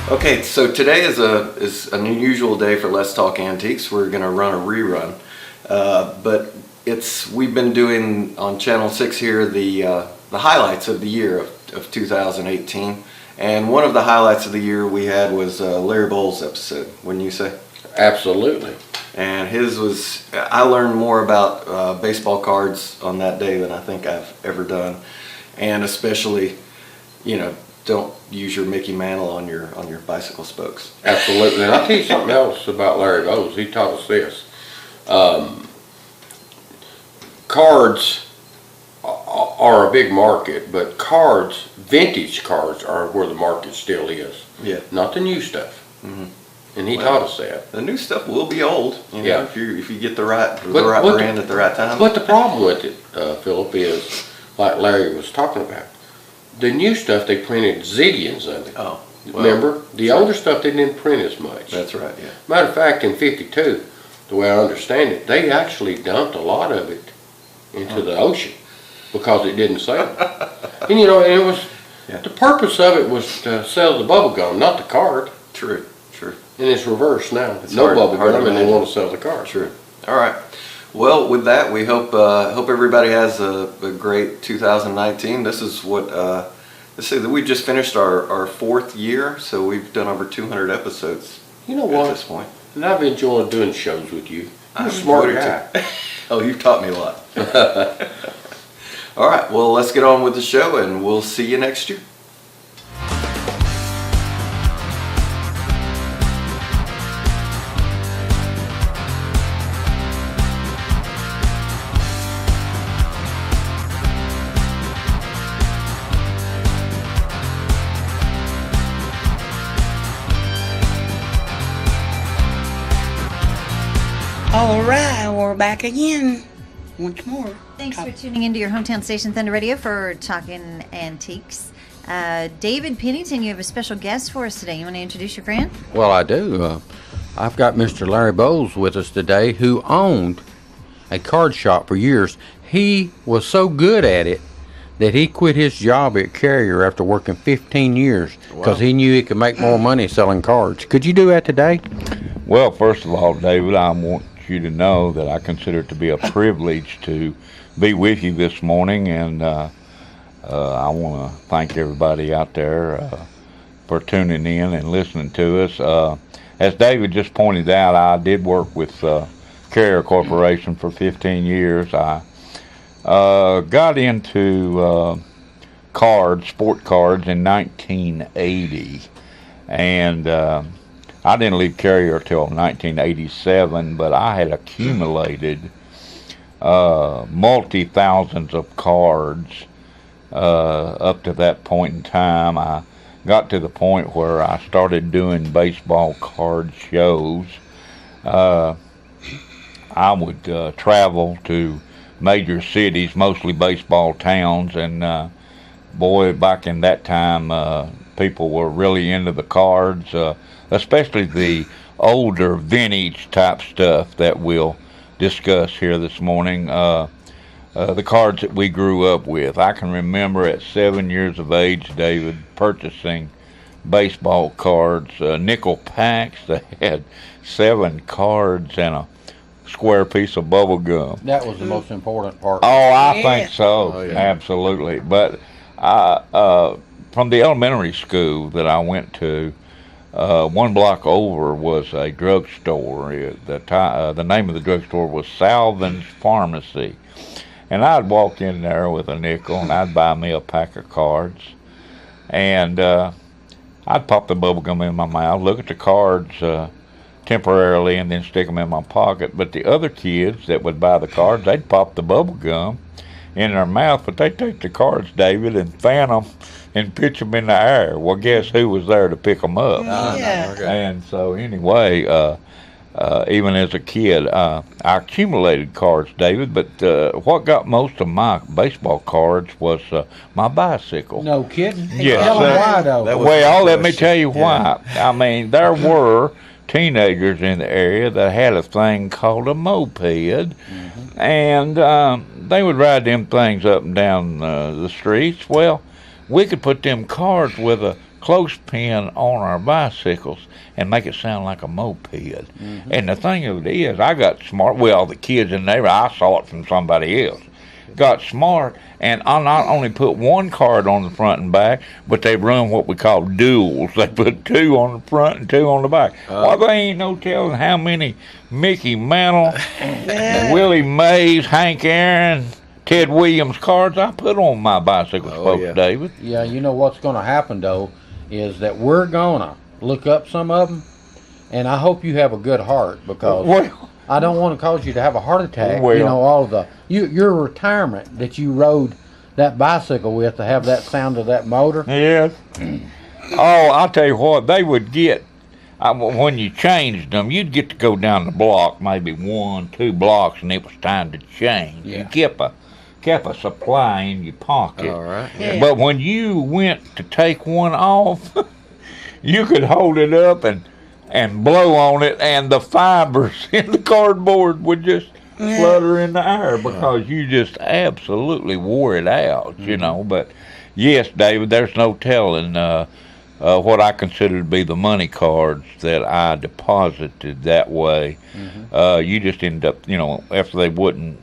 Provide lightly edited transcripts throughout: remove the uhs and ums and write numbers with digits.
Okay, so today is an unusual day for Let's Talk Antiques. We're going to run a rerun, but we've been doing on Channel 6 here the highlights of the year of 2018, and one of the highlights of the year we had was Larry Bowles' episode. Wouldn't you say? Absolutely. And his was, I learned more about baseball cards on that day than I think I've ever done, and especially, don't use your Mickey Mantle on your bicycle spokes. Absolutely. And I'll tell you something else about Larry Bowles. He taught us this. Cards are a big market, but vintage cards are where the market still is. Yeah. Not the new stuff. Mm-hmm. And he taught us that. The new stuff will be old, yeah. if you get the right brand at the right time. But the problem with it, Philip, is like Larry was talking about. The new stuff, they printed zillions of it. Oh, well, remember? The older stuff, they didn't print as much. That's right, yeah. Matter of fact, in 52, the way I understand it, they actually dumped a lot of it into the ocean because it didn't sell. And it was, the purpose of it was to sell the bubble gum, not the card. True. And it's reversed now. It's no hard, bubble hard gum, to and they imagine. want to sell the card. True. All right. Well, with that, we hope everybody has a great 2019. This is what let's say that we just finished our fourth year, so we've done over 200 episodes. You know what? At this point, and I've enjoyed doing shows with you. I'm a smart enjoyed guy. it too. Oh, you've taught me a lot. All right. Well, let's get on with the show, and we'll see you next year. All right, we're back again. Once more. Thanks for tuning into your hometown station, Thunder Radio, for Talking Antiques. David Pennington, you have a special guest for us today. You want to introduce your friend? Well, I do. I've got Mr. Larry Bowles with us today, who owned a card shop for years. He was so good at it that he quit his job at Carrier after working 15 years because he knew he could make more money selling cards. Could you do that today? Well, first of all, David, I want you to know that I consider it to be a privilege to be with you this morning, and I want to thank everybody out there for tuning in and listening to us. As David just pointed out, I did work with Carrier Corporation for 15 years. I got into sport cards in 1980, and I didn't leave Carrier until 1987, but I had accumulated multi-thousands of cards up to that point in time. I got to the point where I started doing baseball card shows. I would travel to major cities, mostly baseball towns, and boy, back in that time, people were really into the cards, especially the older vintage type stuff that we'll discuss here this morning. The cards that we grew up with. I can remember at 7 years of age, David, purchasing baseball cards, nickel packs that had 7 cards and a square piece of bubble gum. That was the most important part. Oh, I think so. Oh, yeah. Absolutely. But from the elementary school that I went to, one block over was a drugstore. The name of the drugstore was Salvin's Pharmacy. And I'd walk in there with a nickel, and I'd buy me a pack of cards. And I'd pop the bubble gum in my mouth, look at the cards temporarily, and then stick them in my pocket. But the other kids that would buy the cards, they'd pop the bubble gum in their mouth, but they'd take the cards, David, and fan them and pitch them in the air. Well, guess who was there to pick them up? Yeah. And so anyway, even as a kid, I accumulated cards, David, but what got most of my baseball cards was my bicycle. No kidding? Yes. Tell 'em why, though. That was Well, my let me question. tell you why. I mean, there were teenagers in the area that had a thing called a moped, and they would ride them things up and down the streets. Well, we could put them cards with a clothespin on our bicycles and make it sound like a moped. Mm-hmm. And the thing of it is, I got smart. Well, the kids in the neighborhood, I saw it from somebody else. Got smart, and I not only put one card on the front and back, but they run what we call duels. They put 2 on the front and 2 on the back. Well, they ain't no telling how many Mickey Mantle, Willie Mays, Hank Aaron, Ted Williams cards I put on my bicycle spokes, yeah. David. Yeah, you know what's going to happen though is that we're gonna look up some of them, and I hope you have a good heart because Well, I don't want to cause you to have a heart attack. Well- You know, all of the your retirement that you rode that bicycle with to have that sound of that motor. yes. Oh, I'll tell you what, they would get, when you changed them, you'd get to go down the block, maybe 1-2 blocks, and it was time to change. Yeah. You kept a supply in your pocket. All right. Yeah. But when you went to take one off, you could hold it up and blow on it, and the fibers in the cardboard would just flutter in the air because you just absolutely wore it out, you know. But yes, David, there's no telling what I consider to be the money cards that I deposited that way. You just end up, you know, after they wouldn't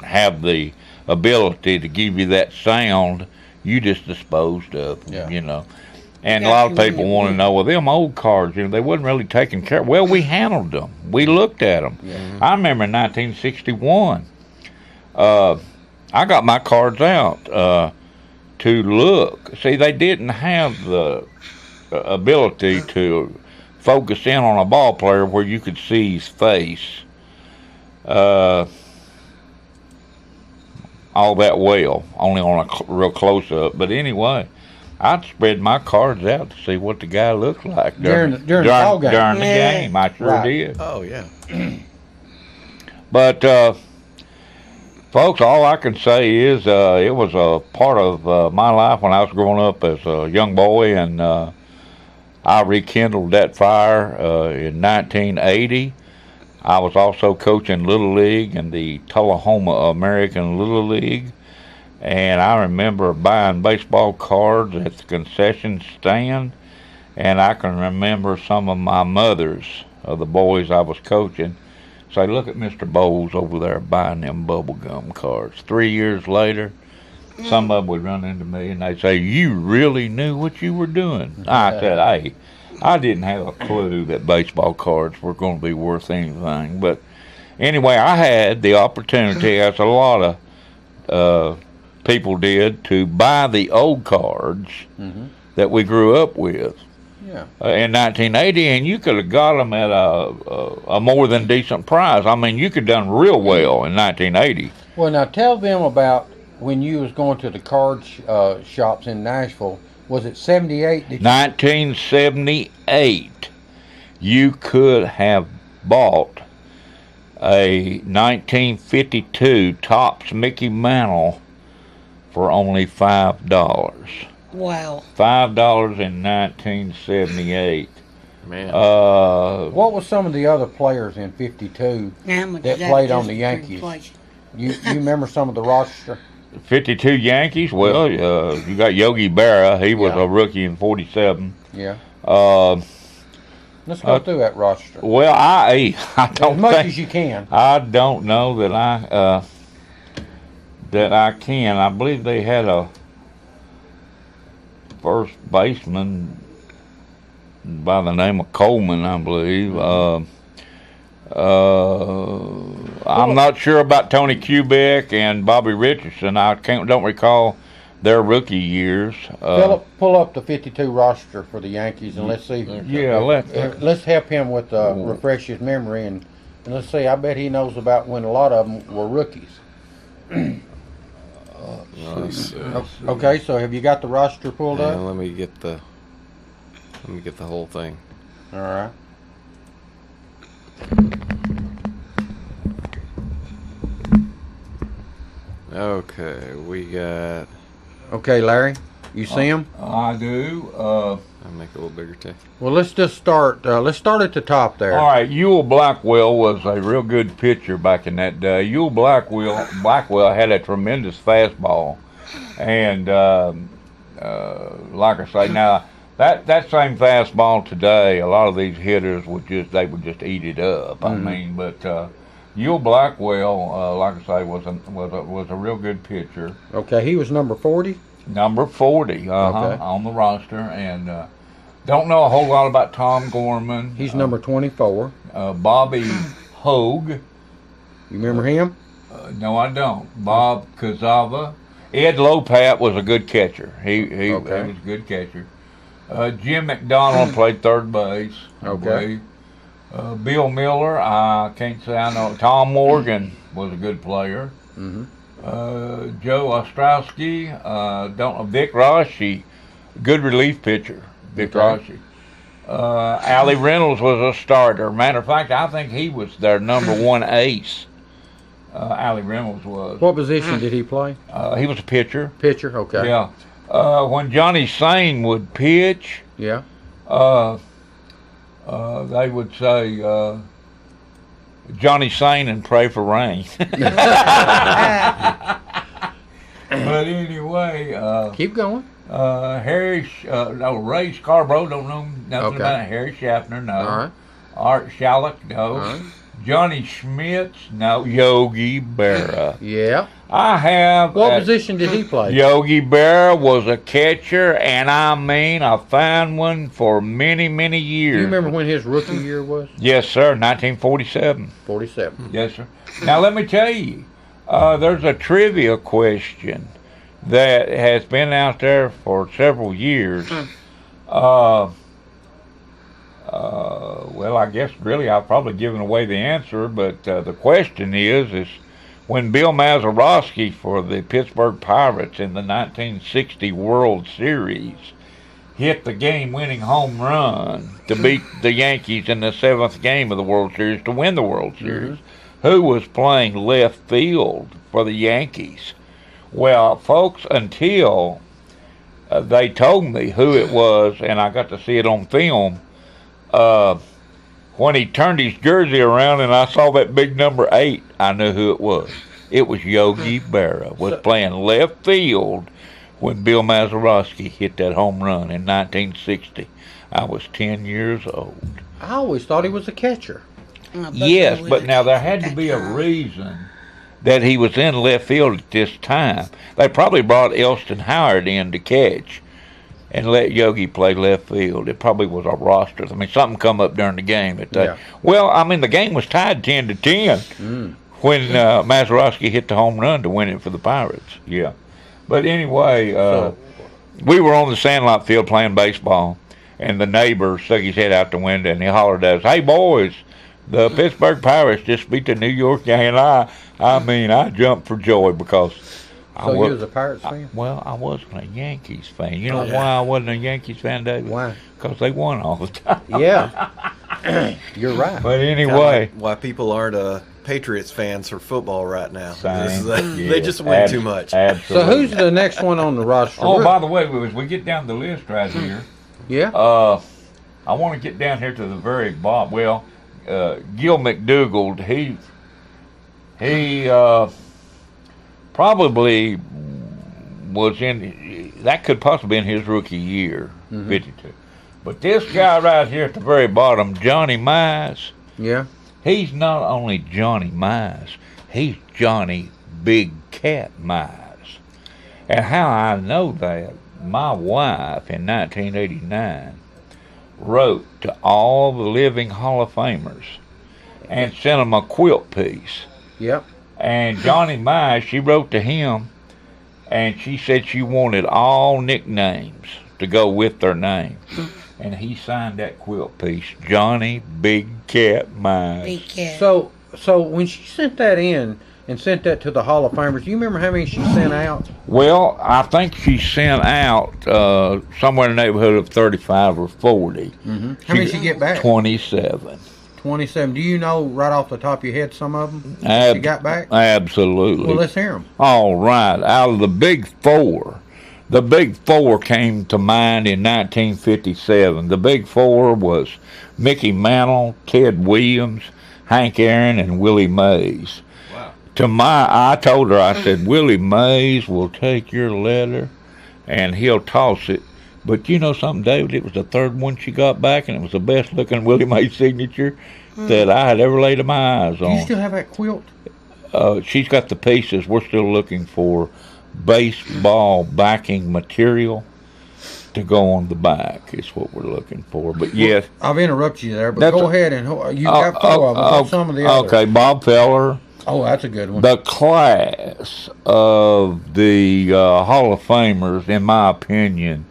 have the ability to give you that sound, you just disposed of them, Yeah. you know. And a lot of people want to know, well, them old cards, you know, they wasn't really taken care of. Well, we handled them. We looked at them. I remember in 1961, I got my cards out to look. See, they didn't have the ability to focus in on a ball player where you could see his face all that well, only on a real close-up. But anyway, I'd spread my cards out to see what the guy looked like During the ball game. During the Yeah. game, I sure Right. did. Oh, yeah. But folks, all I can say is it was a part of my life when I was growing up as a young boy, and I rekindled that fire in 1980. I was also coaching Little League in the Tullahoma American Little League. And I remember buying baseball cards at the concession stand, and I can remember some of my mothers of the boys I was coaching say, look at Mr. Bowles over there buying them bubblegum cards. 3 years later, some of them would run into me and they'd say, you really knew what you were doing. I said, hey, I didn't have a clue that baseball cards were going to be worth anything. But anyway, I had the opportunity, as a lot of people did, to buy the old cards that we grew up with Yeah. in 1980, and you could have got them at a more than decent price. I mean, you could have done real well in 1980. Well, now tell them about when you was going to the card shops in Nashville. Was it 78? 1978, you could have bought a 1952 Topps Mickey Mantle for only $5. Wow. $5 in 1978. Man. What was some of the other players in '52 How much that is played on just the for Yankees? inflation? You remember some of the roster? 52 Yankees. Well, you got Yogi Berra. He was Yeah. a rookie in 47. Yeah. Uh, Let's go through that roster well, I as don't much think as you can. I don't know that I can. I believe they had a first baseman by the name of Coleman, I believe. I'm not sure about Tony Kubek and Bobby Richardson. I don't recall their rookie years. Pull up the '52 roster for the Yankees and let's see. Yeah, Let's help him with refresh his memory and let's see. I bet he knows about when a lot of them were rookies. Okay, so have you got the roster pulled Yeah, up? let me get the whole thing. All right. Okay, we got. Okay, Larry, you see him? I do. I'll make it a little bigger too. Well, let's just start. Let's start at the top there. All right, Ewell Blackwell was a real good pitcher back in that day. Ewell Blackwell had a tremendous fastball, and like I say, now That same fastball today, a lot of these hitters would just eat it up. Mm-hmm. I mean, but Yule Blackwell, like I say, was a real good pitcher. Okay, he was number 40. Number 40 Okay. on the roster, and don't know a whole lot about Tom Gorman. He's number 24. Bobby Hogue. You remember him? No, I don't. Bob Kazava. Ed Lopat was a good catcher. He Okay. was a good catcher. Jim McDonald played third base. I Okay. believe. Bill Miller, I can't say I know. Tom Morgan was a good player. Mm-hmm. Joe Ostrowski, don't know. Vic Rossi, good relief pitcher. Vic Okay. Rossi. Allie Reynolds was a starter. Matter of fact, I think he was their number one ace. Allie Reynolds was. What position did he play? He was a pitcher. Pitcher. Okay. Yeah. When Johnny Sane would pitch, Yeah. they would say, Johnny Sane and pray for rain. But anyway, Keep going. Ray Scarborough, don't know nothing Okay. about it. Harry Schaffner, no. All right. Art Shallock, no. All right. Johnny Schmitz, no. Yogi Berra. Yeah. I have. What position did he play? Yogi Berra was a catcher, and I mean a fine one for many, many years. Do you remember when his rookie year was? Yes, sir, 1947. 47. Yes, sir. Now, let me tell you, there's a trivia question that has been out there for several years. Well, I guess really I've probably given away the answer, but the question is when Bill Mazeroski for the Pittsburgh Pirates in the 1960 World Series hit the game-winning home run to beat the Yankees in the 7th game of the World Series to win the World Series, who was playing left field for the Yankees? Well, folks, until they told me who it was, and I got to see it on film, when he turned his jersey around and I saw that big number 8, I knew who it was. It was Yogi Berra, was playing left field when Bill Mazeroski hit that home run in 1960. I was 10 years old. I always thought he was a catcher. Yes, but now there had to be a reason that he was in left field at this time. They probably brought Elston Howard in to catch and let Yogi play left field. It probably was a roster. I mean, something come up during the game that they. Yeah. Well, I mean, the game was tied 10-10 when Mazeroski hit the home run to win it for the Pirates. Yeah, but anyway, we were on the Sandlot field playing baseball, and the neighbor stuck his head out the window and he hollered at us, "Hey boys, the Pittsburgh Pirates just beat the New York Yankees." I mean, I jumped for joy because So you was a Pirates fan? well, I wasn't a Yankees fan. You know why I wasn't a Yankees fan, David? Why? Because they won all the time. Yeah. You're right. But anyway, Why people aren't Patriots fans for football right now. Same. They just win too much. So Absolutely. who's the next one on the roster? Oh, by the way, as we get down the list right here, Yeah. I want to get down here to the very bottom. Well, Gil McDougald, he probably was in, that could possibly be in his rookie year, 52. But this guy right here at the very bottom, Johnny Mize, Yeah. he's not only Johnny Mize, he's Johnny Big Cat Mize. And how I know that, my wife in 1989 wrote to all the living Hall of Famers and sent them a quilt piece. Yep. And Johnny Mize, she wrote to him, and she said she wanted all nicknames to go with their name. And he signed that quilt piece, Johnny Big Cat Mize. Big cat. So when she sent that in and sent that to the Hall of Famers, do you remember how many she sent out? Well, I think she sent out somewhere in the neighborhood of 35 or 40. How many did she get back? 27. 27. Do you know right off the top of your head some of them she got back? Absolutely. Well, let's hear them. All right. Out of the Big Four, the Big Four came to mind in 1957. The Big Four was Mickey Mantle, Ted Williams, Hank Aaron, and Willie Mays. Wow. I told her, I said, Willie Mays will take your letter and he'll toss it But you know something, David? It was the third one she got back, and it was the best looking Willie Mae signature that I had ever laid my eyes Do on. you still have that quilt? She's got the pieces. We're still looking for baseball backing material to go on the back. Is what we're looking for. But yes, I've interrupted you there, but That's go a- ahead and you got 4 of them. What's some of the others? Okay, Bob Feller. Oh, that's a good one. The class of the Hall of Famers, in my opinion,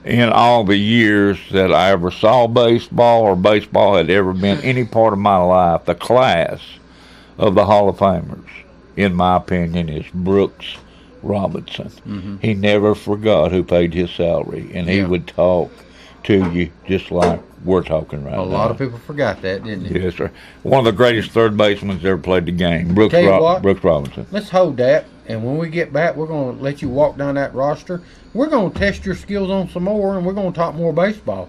in all the years that I ever saw baseball or baseball had ever been any part of my life, the class of the Hall of Famers, in my opinion, is Brooks Robinson. Mm-hmm. He never forgot who paid his salary, and he Yeah. would talk to you just like we're talking right now. A lot of people forgot that, didn't they? Yes, sir. One of the greatest third basemen that's ever played the game, Brooks, Tell you what. Brooks Robinson. Let's hold that, and when we get back, we're going to let you walk down that roster. We're going to test your skills on some more, and we're going to talk more baseball.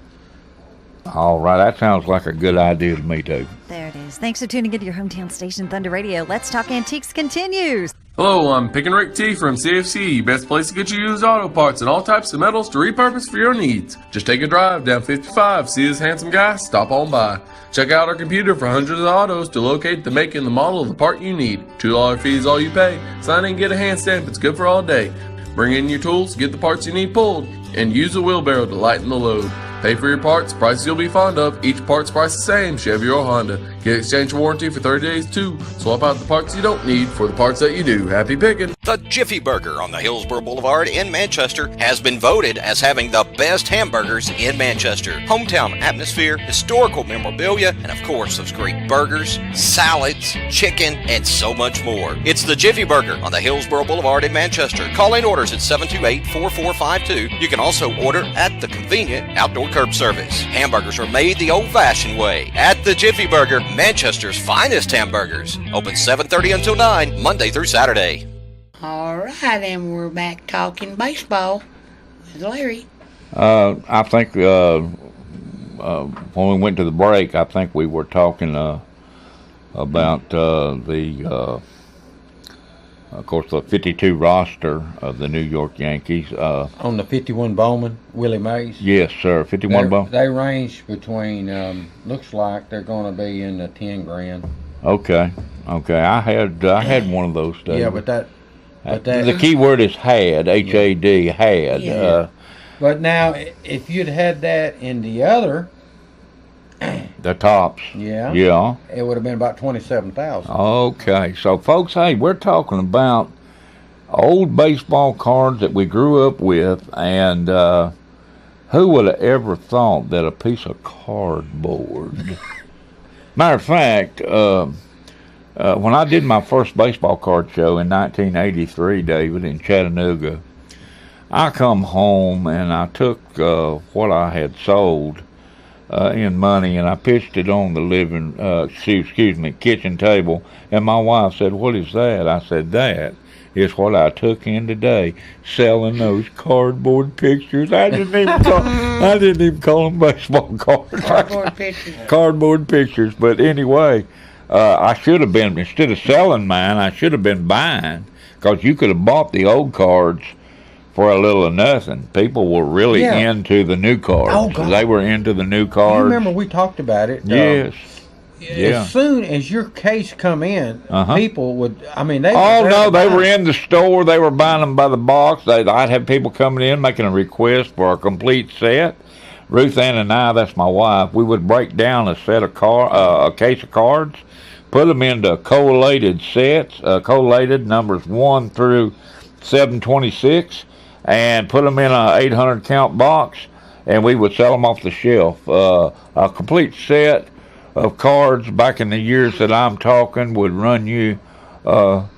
All right, that sounds like a good idea to me, too. There it is. Thanks for tuning into your hometown station, Thunder Radio. Let's Talk Antiques continues. Hello, I'm Pick and Rick T from CFC, best place to get you used auto parts and all types of metals to repurpose for your needs. Just take a drive down 55, see this handsome guy, stop on by. Check out our computer for hundreds of autos to locate the make and the model of the part you need. $2 fee is all you pay. Sign in and get a hand stamp, it's good for all day. Bring in your tools, get the parts you need pulled, and use a wheelbarrow to lighten the load. Pay for your parts, prices you'll be fond of. Each part's price the same, Chevy or Honda. Get exchange warranty for 30 days too. Swap out the parts you don't need for the parts that you do. Happy picking! The Jiffy Burger on the Hillsborough Boulevard in Manchester has been voted as having the best hamburgers in Manchester. Hometown atmosphere, historical memorabilia, and of course those great burgers, salads, chicken, and so much more. It's the Jiffy Burger on the Hillsborough Boulevard in Manchester. Call in orders at 728-4452. You can also order at the convenient outdoor curb service. Hamburgers are made the old-fashioned way at the Jiffy Burger, Manchester's finest hamburgers. Open 7:30 until 9, Monday through Saturday. All right, and we're back talking baseball with Larry. I think when we went to the break, I think we were talking about of course, the 52 roster of the New York Yankees. On the 51 Bowman, Willie Mays. Yes, sir. 51 ball. They range between, looks like they're going to be in the 10 grand. Okay. I had one of those days. Yeah, but that the key word is had. H-A-D. Had. Yeah. But now, if you'd had that in the other, The tops. yeah, Yeah. it would have been about 27,000. Okay. So, folks, hey, we're talking about old baseball cards that we grew up with, and who would have ever thought that a piece of cardboard? Matter of fact, when I did my first baseball card show in 1983, David, in Chattanooga, I come home and I took what I had sold in money, and I pitched it on the kitchen table, and my wife said, "What is that?" I said, "That is what I took in today, selling those cardboard pictures." I didn't even call them baseball cards. Cardboard pictures. Cardboard pictures. But anyway, I should have been, instead of selling mine, I should have been buying, because you could have bought the old cards for a little of nothing. People were really into the new cards. Oh, God. They were into the new You cards. remember we talked about it? Yes. Yeah. As soon as your case come in, Uh-huh. people would, I mean, they Oh, were no, they were in. in the store. They were buying them by the box. I'd have people coming in making a request for a complete set. Ruth Ann and I, that's my wife, we would break down a set of a case of cards, put them into collated sets, collated numbers 1 through 726, and put them in a 800 count box, and we would sell them off the shelf. A complete set of cards back in the years that I'm talking would run you around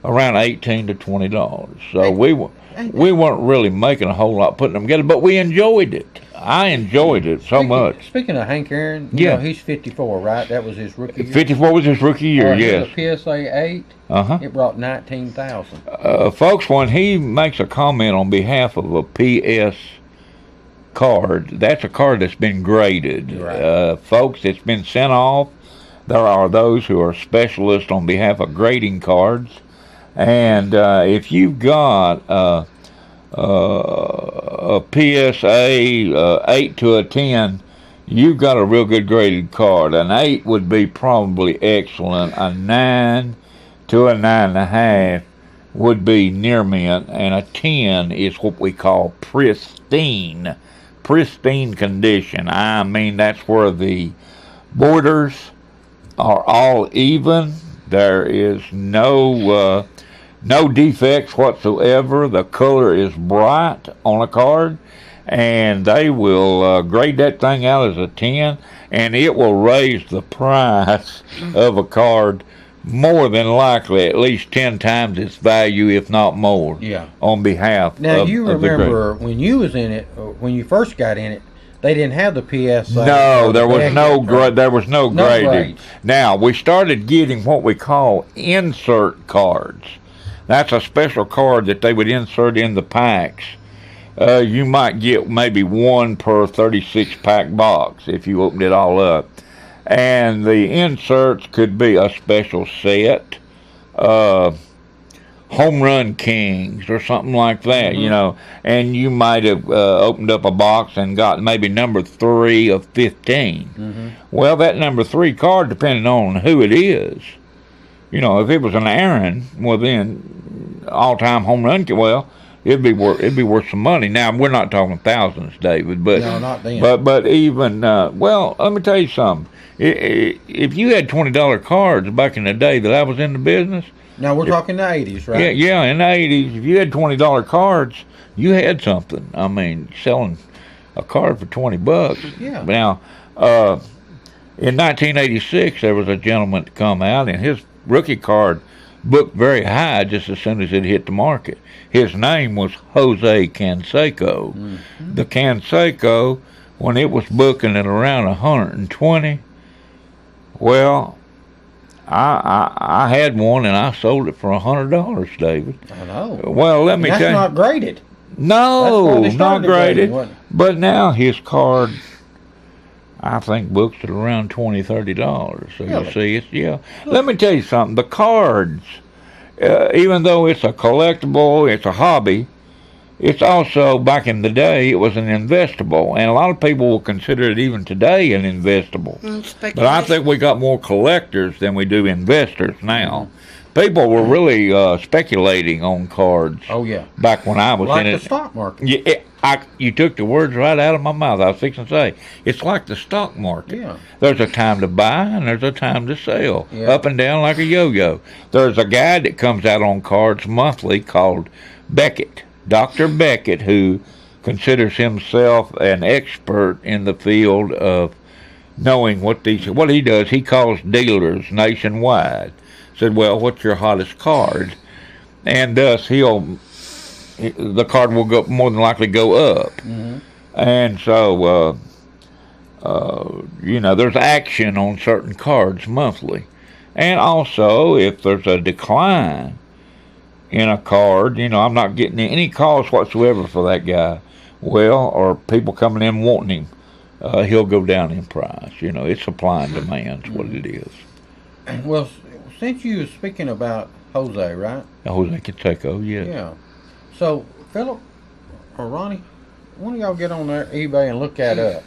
$18 to $20. So we weren't really making a whole lot putting them together, but we enjoyed it. I enjoyed it so much. Speaking of Hank Aaron, you Yeah. know, he's 54, right? That was his rookie year. 54 was his rookie year, yes. The PSA 8, Uh-huh. it brought 19,000. Folks, when he makes a comment on behalf of a PS card, that's a card that's been graded. Right. Folks, it's been sent off. There are those who are specialists on behalf of grading cards. And if you've got a PSA 8 to a 10, you've got a real good graded card. An 8 would be probably excellent. A 9 to a 9.5 would be near mint, and a 10 is what we call pristine. Pristine condition. I mean, that's where the borders are all even. There is no defects whatsoever. The color is bright on a card, and they will grade that thing out as a 10, and it will raise the price of a card more than likely at least 10 times its value, if not more. Yeah. On behalf Now of you the grade. remember when you was in it, when you first got in it, they didn't have the PSA. No, there was no there was no No grading. grades. Now we started getting what we call insert cards. That's a special card that they would insert in the packs. You might get maybe one per 36 pack box if you opened it all up. And the inserts could be a special set, Home Run Kings or something like that, you know. And you might have opened up a box and got maybe number 3 of 15. Well, that number 3 card, depending on who it is, you know, if it was an Aaron, well then all-time home run, well, it'd be worth some money. Now we're not talking thousands, David, but No, not then. but even well, let me tell you something. If you had $20 cards back in the day that I was in the business, Now we're talking the 80s, right? yeah, in the 80s, if you had $20 cards, you had something. I mean, selling a card for $20. Yeah. Now, in 1986, there was a gentleman that come out, and his rookie card booked very high just as soon as it hit the market. His name was Jose Canseco. The Canseco, when it was booking at around 120, well, I had one and I sold it for $100, David. I know. Well, let me That's tell you. not graded. No, That's why they not started grading, graded. wasn't it? But now his card, I think, books at around $20, $30. So Really? you see, it's yeah. Let me tell you something. The cards, even though it's a collectible, it's a hobby. It's also, back in the day, it was an investable, and a lot of people will consider it even today an investable. But I think we got more collectors than we do investors now. People were really speculating on cards Oh yeah. back when I was Like in the it. stock market. You took the words right out of my mouth. I was fixing to say, it's like the stock market. Yeah. There's a time to buy and there's a time to sell, Yeah. up and down like a yo-yo. There's a guy that comes out on cards monthly called Beckett, Dr. Beckett, who considers himself an expert in the field of knowing what he does. He calls dealers nationwide. Said, well, what's your hottest card? And thus the card will go more than likely go up. And so there's action on certain cards monthly. And also, if there's a decline in a card, I'm not getting any calls whatsoever for that guy, well, or people coming in wanting him, he'll go down in price. It's supply and demand's what it is. Well, since you were speaking about Jose, right? Jose Canseco, yes. Yeah. So, Philip or Ronnie, one of y'all get on there eBay and look that up.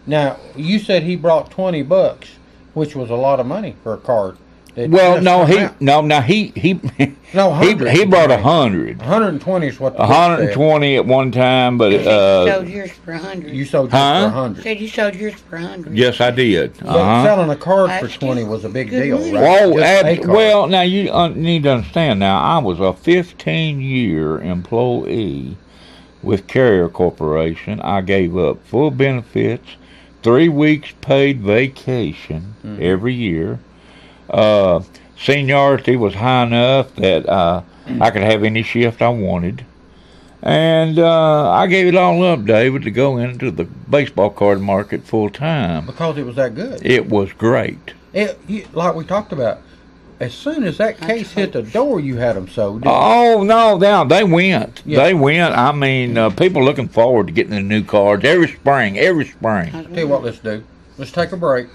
Now, you said he brought $20, which was a lot of money for a card. Well, no, he No, 100. he brought 100. 120 is what the book 120 at one time, but You sold yours for 100. said. You sold yours Huh? for 100. said you sold yours for 100. yes, I did. But selling a card for That's 20 still was a big good deal, money. right? Whoa, Just a card. well, now you need to understand. Now, I was a 15-year employee with Carrier Corporation. I gave up full benefits, 3 weeks paid vacation every year. Seniority was high enough that I could have any shift I wanted. And I gave it all up, David, to go into the baseball card market full time. Because it was that good. It was great. Like we talked about, as soon as that case hit the door, you had them sold. didn't you? Oh, no, they went. Yeah. They went. I mean, people looking forward to getting the new cards every spring. Tell you what, let's do. Let's take a break.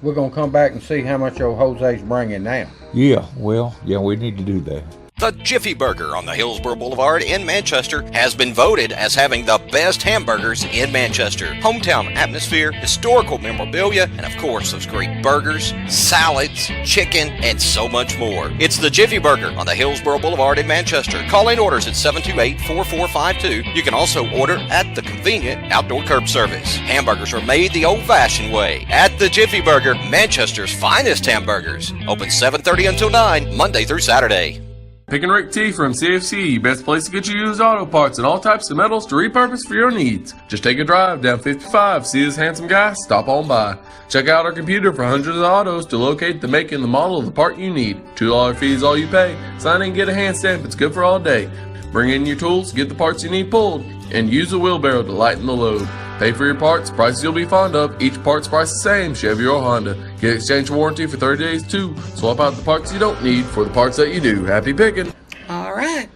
We're going to come back and see how much old Jose's bringing now. Yeah, well, we need to do that. The Jiffy Burger on the Hillsborough Boulevard in Manchester has been voted as having the best hamburgers in Manchester. Hometown atmosphere, historical memorabilia, and of course those great burgers, salads, chicken, and so much more. It's the Jiffy Burger on the Hillsborough Boulevard in Manchester. Call in orders at 728-4452. You can also order at the convenient outdoor curb service. Hamburgers are made the old-fashioned way at the Jiffy Burger, Manchester's finest hamburgers. Open 7:30 until 9, Monday through Saturday. Pick and Rick T from CFC, best place to get you used auto parts and all types of metals to repurpose for your needs. Just take a drive down 55, see this handsome guy, stop on by. Check out our computer for hundreds of autos to locate the make and the model of the part you need. $2 fee is all you pay. Sign in and get a hand stamp, it's good for all day. Bring in your tools, get the parts you need pulled, and use a wheelbarrow to lighten the load. Pay for your parts, prices you'll be fond of. Each part's price the same, Chevy or Honda. Get exchange warranty for 30 days too. Swap out the parts you don't need for the parts that you do. Happy picking. All right.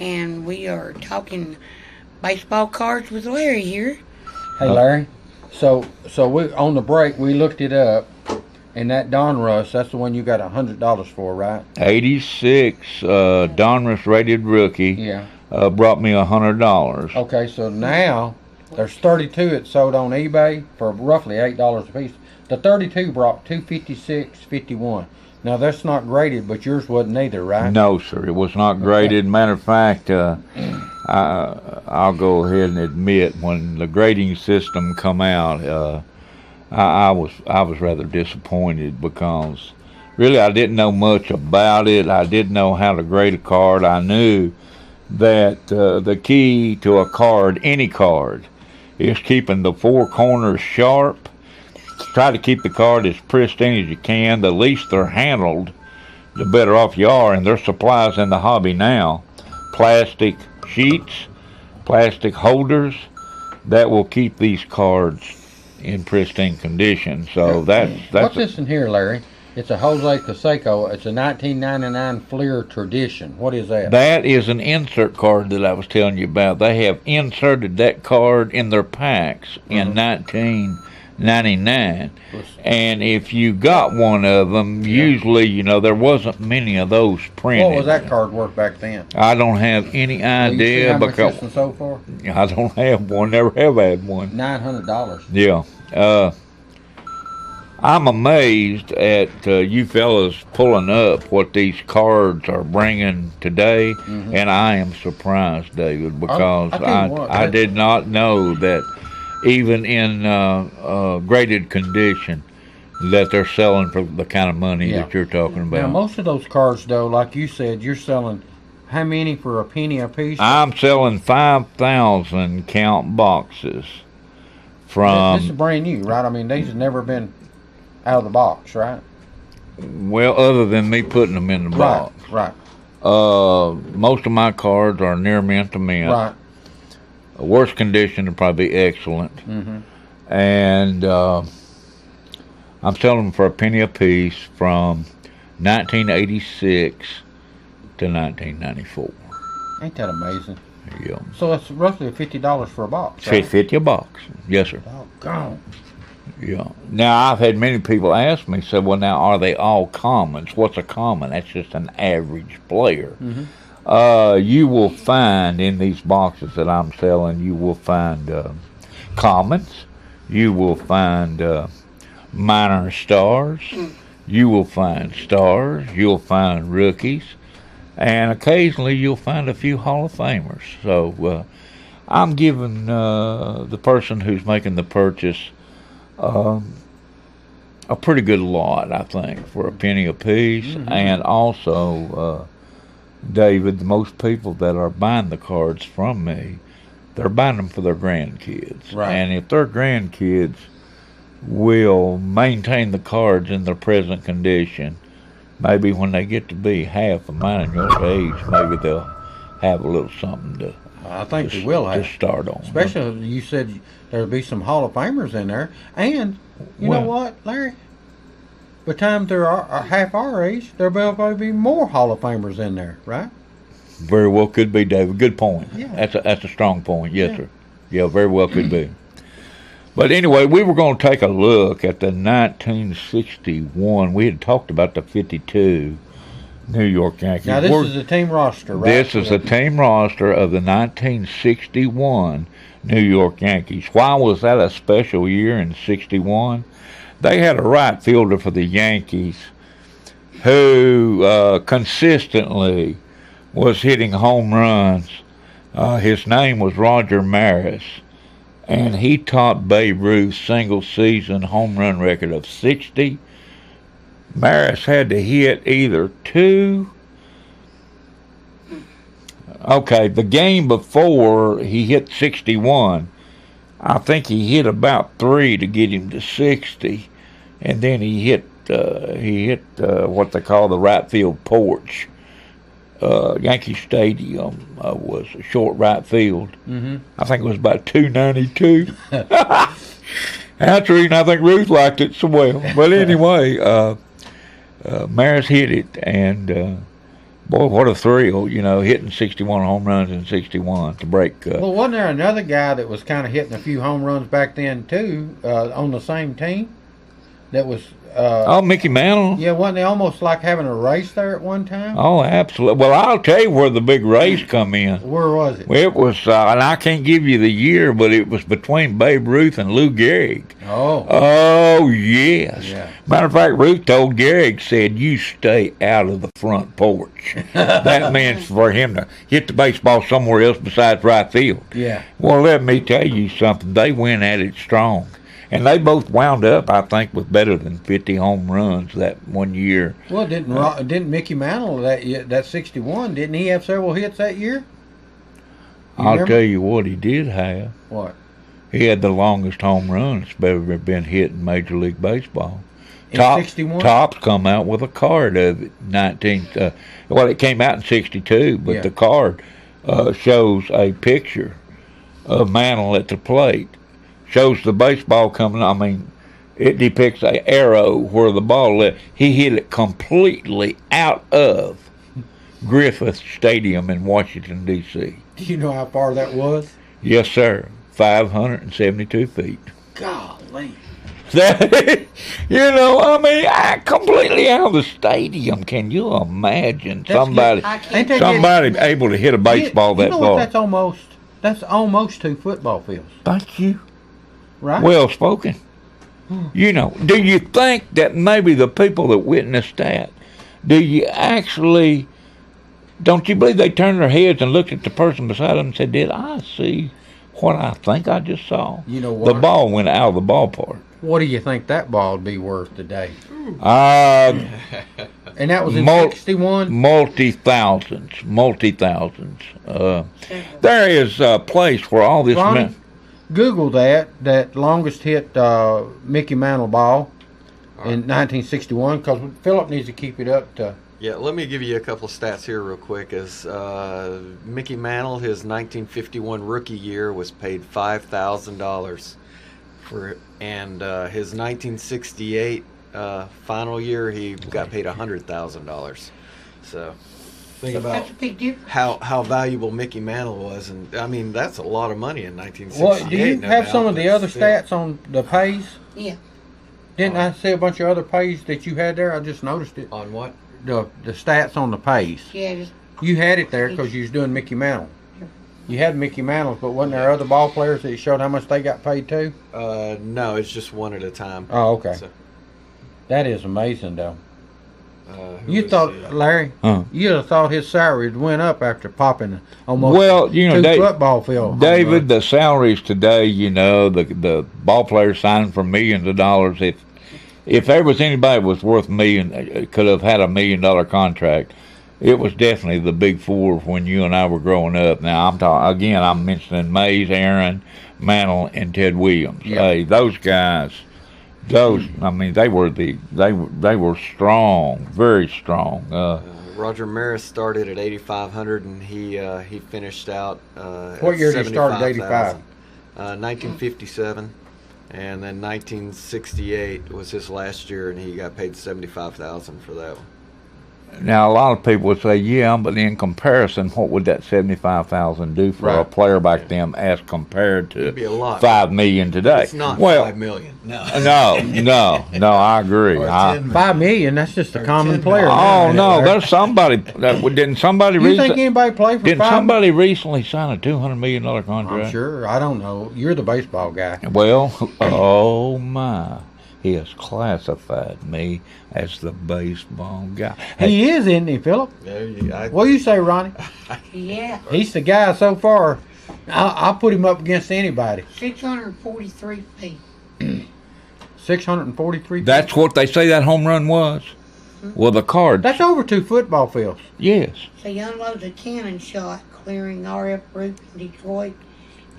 And we are talking baseball cards with Larry here. Hey, Larry. So we on the break we looked it up, and that Donruss, that's the one you got $100 for, right? 86 Donruss rated rookie. Yeah. Brought me $100. Okay, so now there's 32 it sold on eBay for roughly $8 a piece. The 32 brought $256.51. Now that's not graded, but yours wasn't either, right? No, sir, it was not graded. Matter of fact, I'll go ahead and admit when the grading system come out, I was rather disappointed because really I didn't know much about it. I didn't know how to grade a card. I knew that the key to a card, any card, is keeping the four corners sharp. Try to keep the card as pristine as you can. The least they're handled, the better off you are. And there's supplies in the hobby now. Plastic sheets, plastic holders that will keep these cards in pristine condition. So that's What's this in here, Larry? It's a Jose Canseco. It's a 1999 Fleer Tradition. What is that? That is an insert card that I was telling you about. They have inserted that card in their packs in 1999. And if you got one of them, usually, there wasn't many of those printed. What was that card worth back then? I don't have any idea because and so forth. I don't have one. Never have had one. $900. Yeah. I'm amazed at you fellas pulling up what these cards are bringing today, and I am surprised, David, because I did not know that even in graded condition that they're selling for the kind of money that you're talking about. Now, most of those cards, though, like you said, you're selling how many for a penny a piece? I'm selling 5,000 count boxes from... This is brand new, right? I mean, these have never been out of the box, right? Well, other than me putting them in the box. Right. Most of my cards are near mint to mint. Right. Worst condition would probably be excellent. And I'm selling them for a penny a piece from 1986 to 1994. Ain't that amazing? Yeah. So it's roughly $50 for a box, right? $50 a box. Yes, sir. Doggone. Yeah. Now, I've had many people ask me, well, now, are they all commons? What's a common? That's just an average player. You will find in these boxes that I'm selling, you will find commons. You will find minor stars. You will find stars. You'll find rookies. And occasionally you'll find a few Hall of Famers. So I'm giving the person who's making the purchase a pretty good lot, I think, for a penny a piece. And also, David, most people that are buying the cards from me, they're buying them for their grandkids. Right. And if their grandkids will maintain the cards in their present condition, maybe when they get to be half of mine and your age, maybe they'll have a little something to I think they will have. to start on. Especially, you said there'll be some Hall of Famers in there. And, you know what, Larry? By the time they're half our age, there'll probably be more Hall of Famers in there, right? Very well could be, David. Good point. Yeah. That's a strong point. Yes, sir. Yeah, very well could be. But anyway, we were going to take a look at the 1961. We had talked about the 52 New York Yankees. Now, this is the team roster, right? This is the team roster of the 1961 New York Yankees. Why was that a special year in 61? They had a right fielder for the Yankees who consistently was hitting home runs. His name was Roger Maris, and he topped Babe Ruth's single-season home run record of 60. Maris had to hit either two. Okay, the game before he hit 61, I think he hit about 3 to get him to 60, and then he hit what they call the right field porch. Yankee Stadium was a short right field. Mm-hmm. I think it was about 292. That's the reason I think Ruth liked it so well. But anyway, Maris hit it, and boy, what a thrill, hitting 61 home runs in 61 to break. Well, wasn't there another guy that was kind of hitting a few home runs back then, too, on the same team? That was... Mickey Mantle? Yeah, wasn't they almost like having a race there at one time? Oh, absolutely. Well, I'll tell you where the big race come in. Where was it? Well, it was, and I can't give you the year, but it was between Babe Ruth and Lou Gehrig. Oh. Oh, yes. Yeah. Matter of fact, Ruth told Gehrig, said, you stay out of the front porch. That meant for him to hit the baseball somewhere else besides right field. Yeah. Well, let me tell you something. They went at it strong. And they both wound up, I think, with better than 50 home runs that one year. Well, didn't Mickey Mantle that 61? Didn't he have several hits that year? I'll tell you what he did have. What? He had the longest home run that's ever been hit in Major League Baseball. In 61? Topps come out with a card of it. It came out in 62, but the card shows a picture of Mantle at the plate. Shows the baseball coming. I mean, it depicts an arrow where the ball left. He hit it completely out of Griffith Stadium in Washington, D.C. Do you know how far that was? Yes, sir. 572 feet. Golly. Completely out of the stadium. Can you imagine somebody able to hit a baseball that far? That's almost 2 football fields. Thank you. Right? Well spoken. Do you think that maybe the people that witnessed that, don't you believe they turned their heads and looked at the person beside them and said, did I see what I think I just saw? You know what? The ball went out of the ballpark. What do you think that ball would be worth today? And that was in 61? Multi-thousands. There is a place where all this... Ronnie, Google that longest hit Mickey Mantle ball in 1961, because Philip needs to keep it up to... Yeah, let me give you a couple of stats here real quick. As Mickey Mantle, his 1951 rookie year was paid $5,000 and his 1968 final year he got paid $100,000. So think about That's a big difference. how valuable Mickey Mantle was, and I mean that's a lot of money in 1968. Well, do you have some of the other stats on the pays? Yeah. Didn't I see a bunch of other pays that you had there? I just noticed it. On what? The stats on the pays. Yeah. You had it there because you was doing Mickey Mantle. You had Mickey Mantles, but wasn't there other ball players that showed how much they got paid too? No, it's just one at a time. Oh, okay. So, that is amazing, though. who You was thought, the- Larry, you'd have thought his salary went up after popping almost Well, 2 football field. David, the salaries today, the ball players signing for millions of dollars. If there was anybody that was worth could have had $1 million contract, it was definitely the big four when you and I were growing up. Now I'm mentioning Mays, Aaron, Mantle, and Ted Williams. Yep. Hey, those guys, they were strong, very strong. Roger Maris started at 8,500, and he finished out. What at year did he start at 85? 1957, and then 1968 was his last year, and he got paid $75,000 for that one. Now, a lot of people would say, yeah, but in comparison, what would that $75,000 do for a Right. player back then as compared to It'd be a lot. $5 million today? It's not well, $5 million. No. no, I agree. Or I, 10 $5 million. That's just a common 10 player. oh now. no, there's somebody that didn't somebody You think recently anybody play for didn't 5 somebody recently sign a $200 million contract? I'm sure. I don't know. You're the baseball guy. Well, oh my. He has classified me as the baseball guy. Hey, He is, isn't he, Philip? What do you say, Ronnie? Yeah, He's the guy so far. I'll put him up against anybody. 643 feet. 643. that's what they say that home run was. Well, the Cards. That's over 2 football fields. Yes. So he unloads a cannon shot, clearing RF Group in Detroit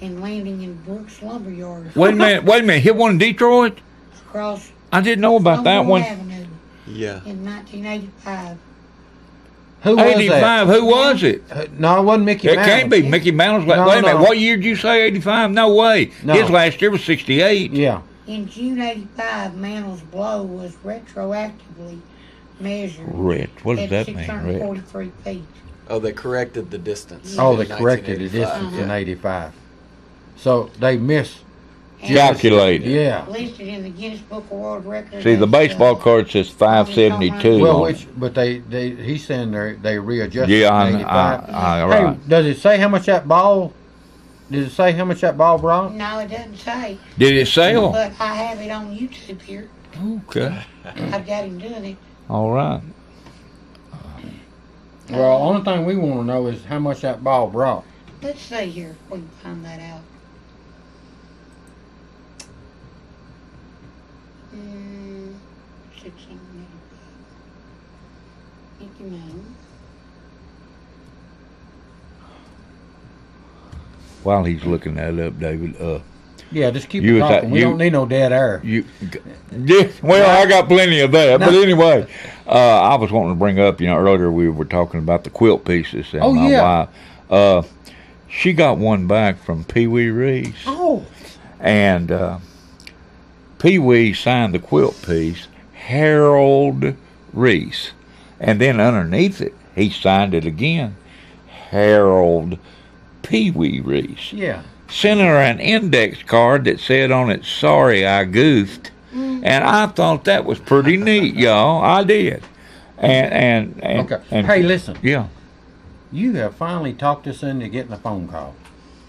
and landing in Brooks Lumberyard Wait a minute. Hit one in Detroit? across I didn't know about that Stonewall one. Avenue Yeah. in 1985. Who was 85. Who was it? that? No, it wasn't Mickey It Mouse. can't be Mickey Mouse. No, Wait a minute. no. What year did you say? 85? No way. No. His last year was 68. Yeah. In June 85, Mantle's blow was retroactively measured Red. What does at that mean? Red. 643 feet. Oh, they corrected the distance. Oh, in they corrected the 1985. distance in 85. So they missed. And Calculated. Yeah. listed in the Guinness Book of World Records. See, the as, baseball card says 572. Well, on it. but he's saying they readjusted Yeah, in 85. I Hey, right. does it say how much that ball? Did it say how much that ball brought? No, it doesn't say. Did it sell? But I have it on YouTube here. Okay. I've got him doing it. All right. Well, only thing we want to know is how much that ball brought. Let's see here if we can find that out. Mm, 685. Mickey Mouse. While he's looking that up, David, Yeah, just keep You it was talking. at- We you- don't need no dead air. yeah, well, I got plenty of that. But anyway, I was wanting to bring up, earlier we were talking about the quilt pieces. And Oh, my yeah. wife, she got one back from Pee Wee Reese. Oh. And Pee Wee signed the quilt piece, Harold Reese. And then underneath it, he signed it again, Harold Pee Wee Reese. Yeah. Sent her an index card that said on it, "Sorry, I goofed," and I thought that was pretty neat, y'all. I did. And Okay. and Hey, listen. yeah. You have finally talked us into getting a phone call.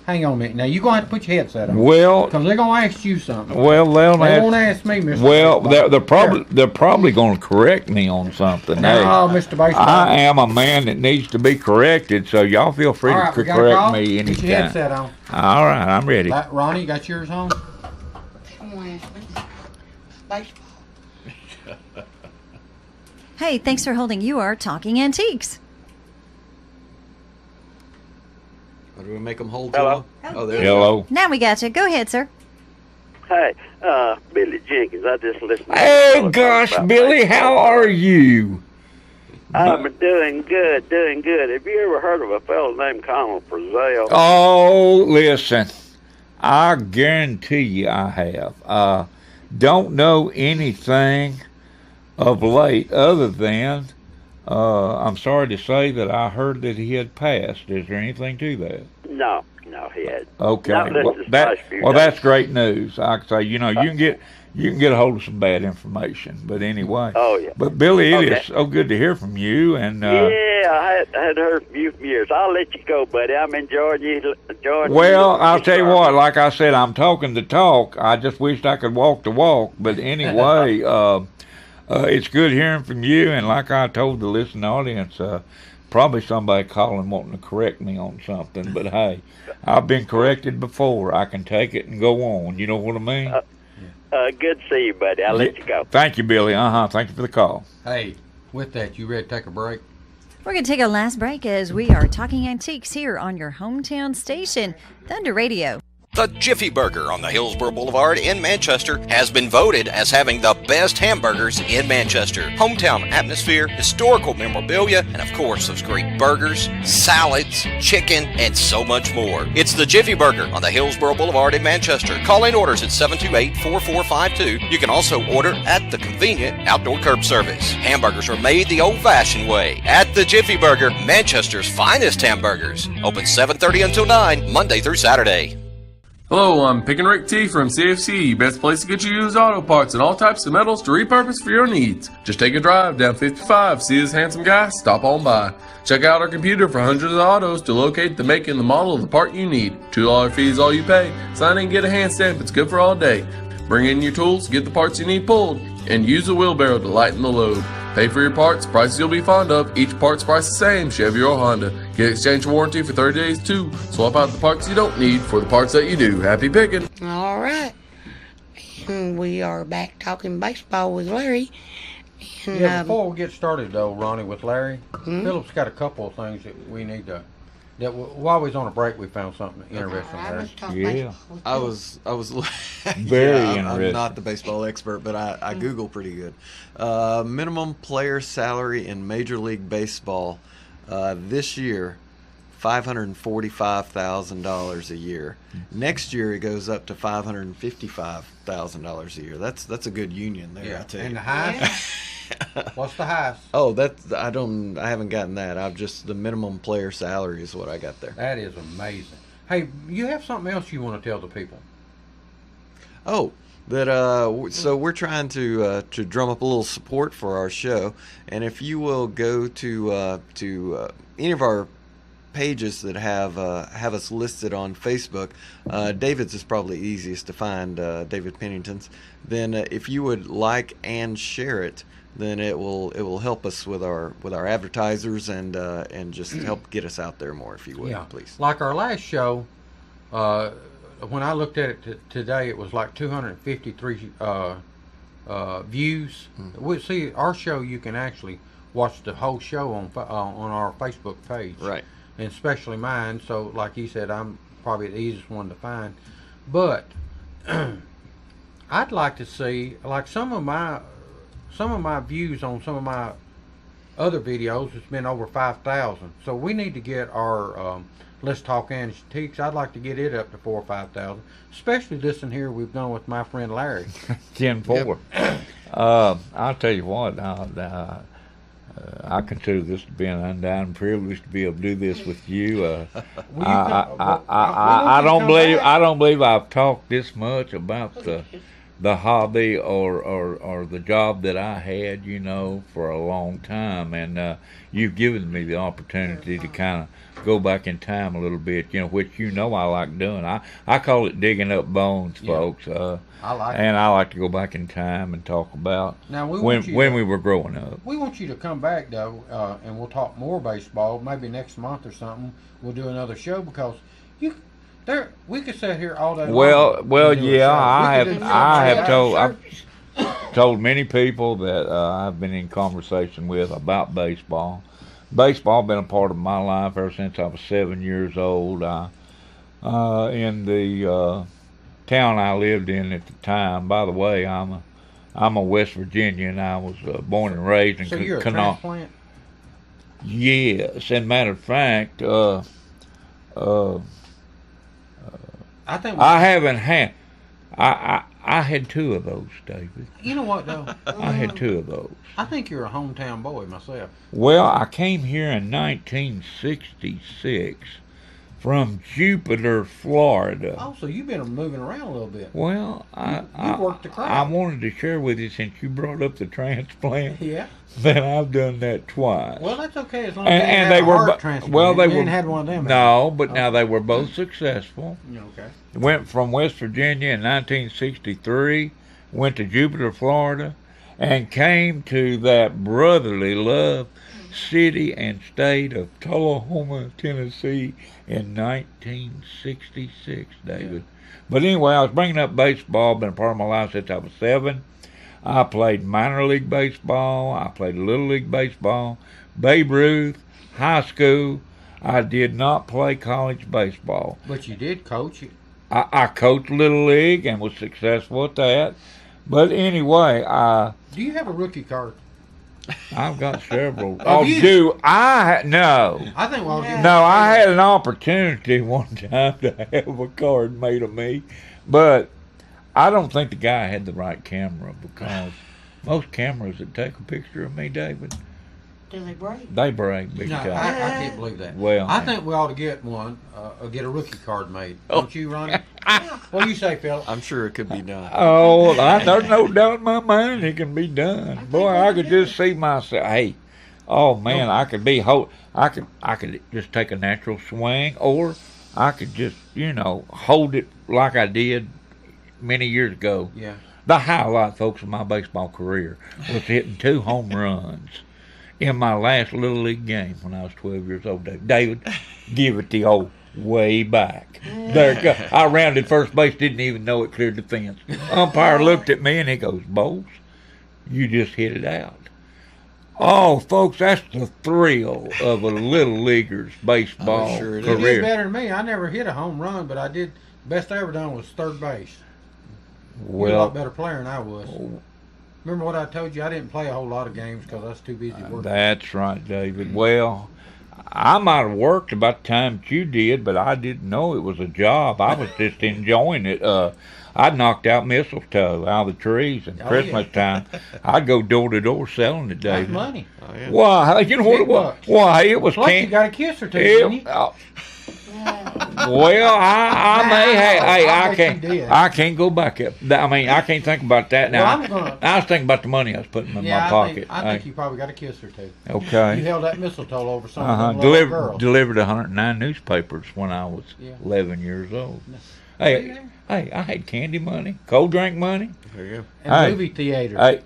Hang on a minute. Now, you're going to have to put your headset on. Well, Because they're going to ask you something. well, they'll They have- won't ask me, Mr. well, Baseball. they're probably going to correct me on something. No, Hey, Mr. Baseball. I am a man that needs to be corrected, so y'all feel free All to right, we got a correct call. me Get your anytime. headset on. All right, I'm ready. Ronnie, you got yours on? Come on, ask me. Baseball. Hey, thanks for holding. You are Talking Antiques. Or do we make them hold Hello? too long? Oh, there you go. Hello. Now we got you. Go ahead, sir. Hey, Billy Jenkins. I just listened. to Hey, you gosh, about Billy, baseball. how are you? I'm doing good, doing good. Have you ever heard of a fellow named Colin Frizzell? Oh, listen, I guarantee you I have. Don't know anything of late other than, I'm sorry to say that I heard that he had passed. Is there anything to that? No, he had. Okay, Not well, this last few days. that's great news. I can say, you can get a hold of some bad information. But anyway, Oh, yeah. But Billy, it Okay. is so good to hear from you. And Yeah, I had heard from you for years. I'll let you go, buddy. I'm enjoying you. well, I'll tell you what. Like I said, I'm talking the talk. I just wished I could walk the walk. But anyway, it's good hearing from you. And like I told the listening audience, probably somebody calling wanting to correct me on something. But hey, I've been corrected before. I can take it and go on. You know what I mean? Good to see you, buddy. I'll let you go. Thank you, Billy. Thank you for the call. Hey, with that, you ready to take a break? We're going to take a last break as we are Talking Antiques here on your hometown station, Thunder Radio. The Jiffy Burger on the Hillsborough Boulevard in Manchester has been voted as having the best hamburgers in Manchester. Hometown atmosphere, historical memorabilia, and of course those great burgers, salads, chicken, and so much more. It's the Jiffy Burger on the Hillsborough Boulevard in Manchester. Call in orders at 728-4452. You can also order at the convenient outdoor curb service. Hamburgers are made the old-fashioned way at the Jiffy Burger, Manchester's finest hamburgers. Open 7:30 until 9, Monday through Saturday. Hello, I'm Pickin' Rick T from CFC, best place to get you used auto parts and all types of metals to repurpose for your needs. Just take a drive down 55, see this handsome guy, stop on by. Check out our computer for hundreds of autos to locate the make and the model of the part you need. $2 fee is all you pay. Sign in, get a hand stamp, it's good for all day. Bring in your tools, get the parts you need pulled, and use a wheelbarrow to lighten the load. Pay for your parts, prices you'll be fond of. Each part's price the same, Chevy or Honda. Get exchange warranty for 30 days too. Swap out the parts you don't need for the parts that you do. Happy picking. All right. And we are back talking baseball with Larry. And, Yeah, before we get started though, Ronnie, with Larry, Philip's got a couple of things that we need to. While we was on a break, we found something interesting I there. was talking Yeah. baseball with I you. was Very I'm interesting. not the baseball expert, but I Google pretty good. Minimum player salary in Major League Baseball this year, $545,000 a year. Next year it goes up to $555,000 a year. That's a good union there, I tell you. And the highest? What's the highest? Oh, I haven't gotten that. I've just the minimum player salary is what I got there. That is amazing. Hey, you have something else you want to tell the people? Oh, that so we're trying to drum up a little support for our show, and if you will go to any of our pages that have us listed on Facebook, David's is probably easiest to find, David Pennington's. Then if you would like and share it, then it will help us with our advertisers and just help get us out there more, if you would, please. Like our last show, when I looked at it today, it was like 253 views. We see our show. You can actually watch the whole show on our Facebook page, Right. and especially mine. So, like he said, I'm probably the easiest one to find. But I'd like to see like some of my views on some of my other videos. It's been over 5,000. So we need to get our Let's Talk Antiques. I'd like to get it up to 4,000 or 5,000. Especially this in here we've done with my friend Larry. 10-4. I'll tell you what. I consider this to be an undying privilege to be able to do this with you. I don't believe I've talked this much about the hobby or the job that I had, for a long time, and you've given me the opportunity to kind of go back in time a little bit, which I like doing. I call it digging up bones, folks. I like and I like to go back in time and talk about Now, when we were growing up. We want you to come back though, and we'll talk more baseball. Maybe next month or something, we'll do another show because we could sit here all day. Well, long and do a show. I We could do have something I've told many people that I've been in conversation with about baseball. Baseball been a part of my life ever since I was 7 years old. In the town I lived in at the time. By the way, I'm a West Virginian. I was born and raised in So you're a Kanawha. transplant? Yes, and matter of fact, I think I haven't had. I had two of those, David. you know what though. I had two of those. I think you're a hometown boy myself. Well, I came here in 1966 from Jupiter, Florida. Oh, so you've been moving around a little bit. Well, You worked the crowd. I wanted to share with you, since you brought up the transplant, Yeah. that I've done that twice. Well, that's okay as long as you and have they a were heart transplant. they You were ain't had one of them. No, but now they were both successful. Okay. Went from West Virginia in 1963, went to Jupiter, Florida, and came to that brotherly love city and state of Tullahoma, Tennessee in 1966, David. But anyway, I was bringing up baseball, been a part of my life since I was 7. I played minor league baseball, I played little league baseball, Babe Ruth, high school. I did not play college baseball. But you did coach it. I coached Little League and was successful at that. But anyway, Do you have a rookie card? I've got several. you? Do I? No. I think well, No, I had an opportunity one time to have a card made of me, but I don't think the guy had the right camera, because most cameras that take a picture of me, David, Do they break? they break big No, I time. can't believe that. Well, I think we ought to get one, get a rookie card made. Don't you, Ronnie? What do you say, Phil? I'm sure it could be done. oh, there's no doubt in my mind it can be done. Boy, I could just see myself. Hey, oh man, I could be I could just take a natural swing, or I could just hold it like I did many years ago. Yeah. The highlight, folks, of my baseball career was hitting 2 home runs in my last Little League game when I was 12 years old. David, give it the old way back. There it go. I rounded first base, didn't even know it cleared the fence. Umpire looked at me and he goes, "Bowles, you just hit it out." Oh, folks, that's the thrill of a Little Leaguer's baseball sure it is. You did career. better than me. I never hit a home run, but I did. Best I ever done was third base. You're a lot Well, better player than I was. Remember what I told you? I didn't play a whole lot of games because I was too busy working. that's right, David. Well, I might have worked about the time that you did, but I didn't know it was a job. I was just enjoying it. I knocked out mistletoe out of the trees, and Oh, Christmas time, I'd go door to door selling it, That's David. money. Oh, yeah. Why? You know what it Big was? bucks. Why? It was Plus, you candy. got a kiss or two, didn't you? Well, I may have. Hey, I I bet can't. you did. I can't go back up. I mean, I can't think about that now. Well, I'm gonna- I was thinking about the money I was putting in Yeah, my pocket. I think you probably got a kiss or two. Okay. You held that mistletoe over some little Delivered girl. delivered 109 newspapers when I was Yeah. 11 years old. See Hey, I had candy money, cold drink money. There you go. And Hey. movie theater. Hey,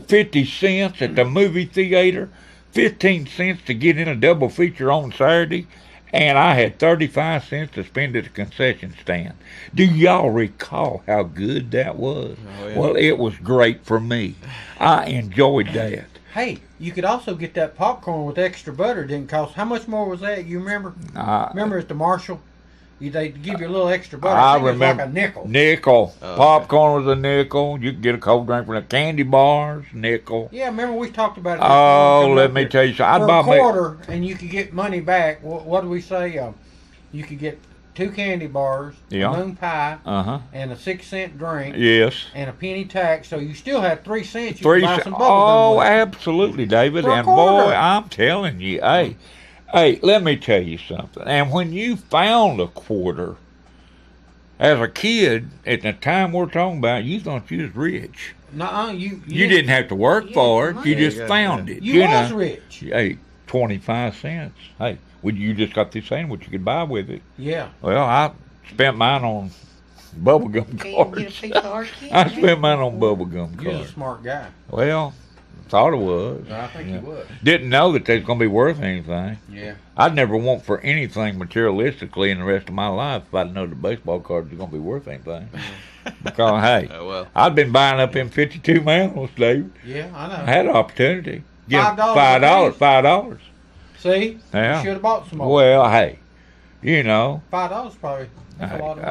50 cents at the movie theater, 15 cents to get in a double feature on Saturday, and I had 35 cents to spend at the concession stand. Do y'all recall how good that was? Oh, yeah. Well, it was great for me. I enjoyed that. Hey, you could also get that popcorn with extra butter. It didn't cost. How much more was that? You remember? Remember at the Marshall? They'd give you a little extra butter. I think it was remember like a nickel. Nickel. Oh, Popcorn was a nickel. You could get a cold drink from the candy bars, nickel. Yeah, remember we talked about it. Oh, let me tell you something. For I'd buy a me. quarter, and you could get money back. What do we say? You could get 2 candy bars, Yeah. a moon pie, Uh-huh. and a 6-cent drink, Yes. and a penny tax. So you still had 3 cents. You 3 could buy cents. some bubble gum Oh, with. absolutely, David. For a And quarter. boy, I'm telling you, hey, let me tell you something. And when you found a quarter, as a kid, at the time we're talking about, you thought you was rich. Nuh-uh, you You didn't have to work You for had it. You money. just Yeah, found yeah. it. You was know. rich. Hey, 25 cents. Hey, you just got this saying what you could buy with it. Yeah. Well, I spent mine on bubblegum Can you get a cards. piece of our kid? I spent mine on bubblegum You're a cards. smart guy. Well, thought it was. I think Yeah. you would. Didn't know that they was going to be worth anything. Yeah. I'd never want for anything materialistically in the rest of my life if I'd known the baseball cards were going to be worth anything. Because, hey, Oh, well. I'd been buying up in 52 manuals, David. Yeah, I know. I had an opportunity. Give $5 $5. apiece. $5. See? Yeah. You should have bought some more. Well, hey, you know, $5 probably. That's a lot of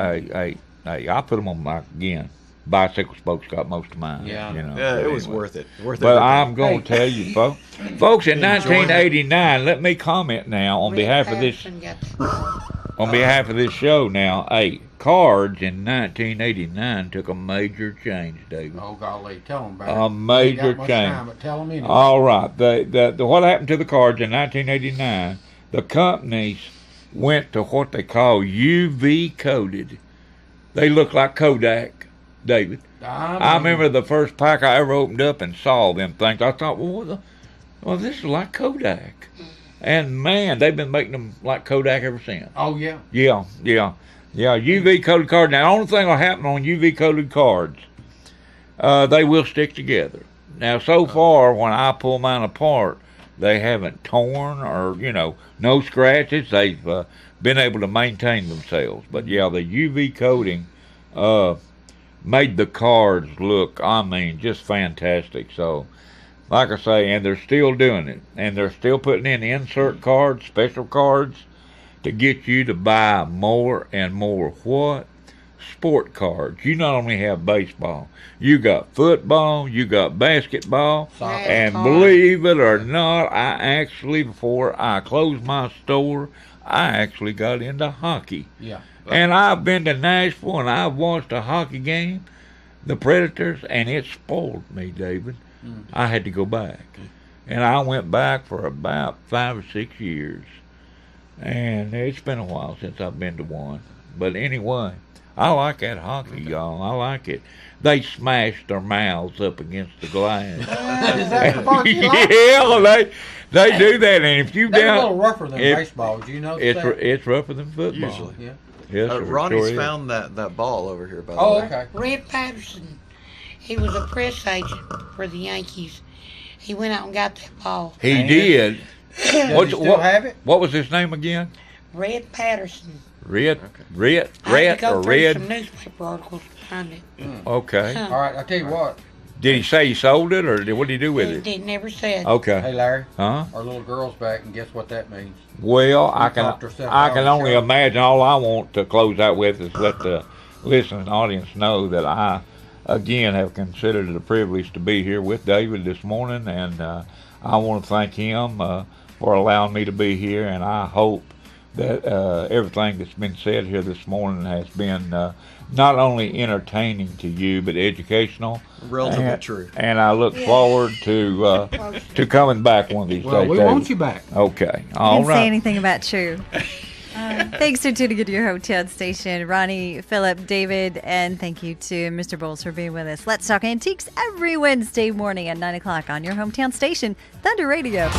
money. I put them on my, again, bicycle spokes got most of mine. Yeah. You know, Yeah, it but was anyway. worth it. Worth it. But I'm going to Hey. tell you, folks, in 1989, let me comment now on behalf of this Patterson got behalf of this show now. Hey, cards in 1989 took a major change, David. Oh, golly. Tell them about it. A major We ain't got much change. time, but tell them anyway. All right, the what happened to the cards in 1989? The companies went to what they call UV coated. They look like Kodak, David. I remember the first pack I ever opened up and saw them things. I thought, well, this is like Kodak. And man, they've been making them like Kodak ever since. Oh, yeah. Yeah. UV coated cards. Now, the only thing will happen on UV coated cards, they will stick together. Now, so far, when I pull mine apart, they haven't torn or no scratches. They've been able to maintain themselves. But yeah, the UV coating made the cards look, just fantastic. So, like I say, and they're still doing it, and they're still putting in insert cards, special cards, to get you to buy more and more what? Sport cards. You not only have baseball, you got football, you got basketball, Soccer. and NASCAR. believe it or not, I actually, before I closed my store, I actually got into hockey. Yeah. And I've been to Nashville and I've watched a hockey game, the Predators, and it spoiled me, David. I had to go back. And I went back for about 5 or 6 years. And it's been a while since I've been to one. But anyway, I like that hockey, y'all. I like it. They smashed their mouths up against the glass. Is that the part you like? Yeah, they do that. And if you They're a down, little rougher than if- baseball. Do you know it's that? it's rougher than football. Usually. Yeah. Yes, sir, it Ronnie's sure is. found that ball over here, by the Oh, way. okay. Red Patterson, he was a press agent for the Yankees. He went out and got that ball. He And- did. Does he still have it? What was his name again? Red Patterson. Red, I had to Red go or through Red? some newspaper articles to find it. Okay. Huh. All right, I'll tell you what. Did he say he sold it, or what did he do with It it? did never said. Hey, Okay. Larry, Huh? our little girl's back, and guess what that means? Well, She I can talked herself I out can of the only show. imagine. All I want to close out with is let the listening audience know that I, again, have considered it a privilege to be here with David this morning, and I want to thank him for allowing me to be here, and I hope that everything that's been said here this morning has been not only entertaining to you, but educational. Relatively and, true. And I look forward to coming back one of these Well, days. we David. want you back. Okay. I All didn't say right. anything about true. Thanks for tuning into your hometown station, Ronnie, Philip, David, and thank you to Mr. Bowles for being with us. Let's Talk Antiques every Wednesday morning at 9 o'clock on your hometown station, Thunder Radio.